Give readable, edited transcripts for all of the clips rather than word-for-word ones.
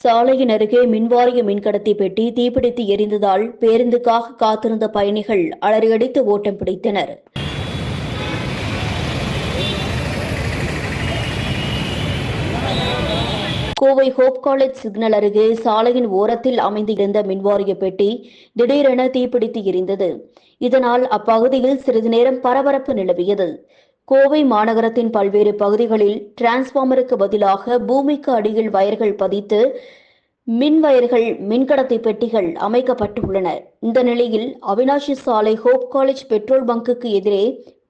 சாலையின் அருகே மின்வாரிய மின்கடத்தி பெட்டி தீப்பிடித்து எரிந்ததால் பேருந்துக்காக காத்திருந்த பயணிகள் அலறியடித்து ஓட்டம் பிடித்தனர். கோவை ஹோப் காலேஜ் சிக்னல் அருகே சாலையின் ஓரத்தில் அமைந்திருந்த மின்வாரிய பெட்டி திடீரென தீப்பிடித்து எரிந்தது. இதனால் அப்பகுதியில் சிறிது நேரம் பரபரப்பு நிலவியது. கோவை மாநகரத்தின் பல்வேறு பகுதிகளில் டிரான்ஸ்பார்மருக்கு பதிலாக பூமிக்கு அடியில் வயர்கள் பதித்து மின் வயர்கள், மின்கடத்தி பெட்டிகள் அமைக்கப்பட்டுள்ளன. இந்த நிலையில் அவினாஷி சாலை ஹோப் காலேஜ் பெட்ரோல் பங்குக்கு எதிரே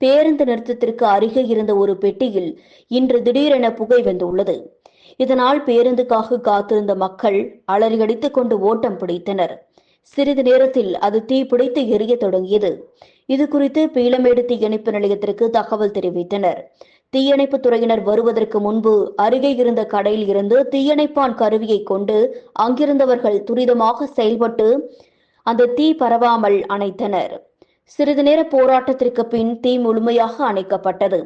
பேருந்து நிறுத்தத்திற்கு அருகே இருந்த ஒரு பெட்டியில் இன்று திடீரென புகை வந்துள்ளது. இதனால் பேருந்துக்காக காத்திருந்த மக்கள் அலறியடித்துக் கொண்டு ஓட்டம் பிடித்தனர். சிறிது நேரத்தில் அது தீப்பிடித்து எரிய தொடங்கியது. இதுகுறித்து பீளமேடு தீயணைப்பு நிலையத்திற்கு தகவல் தெரிவித்தனர். தீயணைப்பு துறையினர் வருவதற்கு முன்பு அருகே இருந்த கடையில் இருந்து தீயணைப்பான் கருவியை கொண்டு அங்கிருந்தவர்கள் துரிதமாக செயல்பட்டு அந்த தீ பரவாமல் அணைத்தனர். சிறிது நேர போராட்டத்திற்கு பின் தீ முழுமையாக அணைக்கப்பட்டது.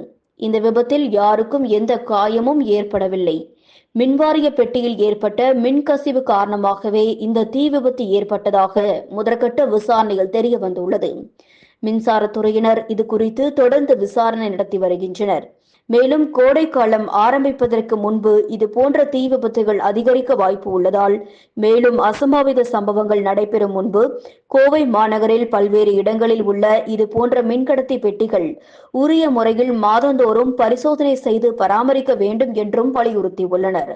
இந்த விபத்தில் யாருக்கும் எந்த காயமும் ஏற்படவில்லை. மின்வாரிய பெட்டியில் ஏற்பட்ட மின்கசிவு காரணமாகவே இந்த தீ விபத்து ஏற்பட்டதாக முதற்கட்ட விசாரணையில் தெரிய வந்துள்ளது. மின்சாரத்துறையினர் இது குறித்து தொடர்ந்து விசாரணை நடத்தி வருகின்றனர். மேலும் கோடை காலம் ஆரம்பிப்பதற்கு முன்பு இதுபோன்ற தீ விபத்துகள் அதிகரிக்க வாய்ப்பு உள்ளதால் மேலும் அசம்பாவித சம்பவங்கள் நடைபெறும் முன்பு கோவை மாநகரில் பல்வேறு இடங்களில் உள்ள இதுபோன்ற மின்கடத்தி பெட்டிகள் உரிய முறையில் மாதந்தோறும் பரிசோதனை செய்து பராமரிக்க வேண்டும் என்றும் வலியுறுத்தியுள்ளனர்.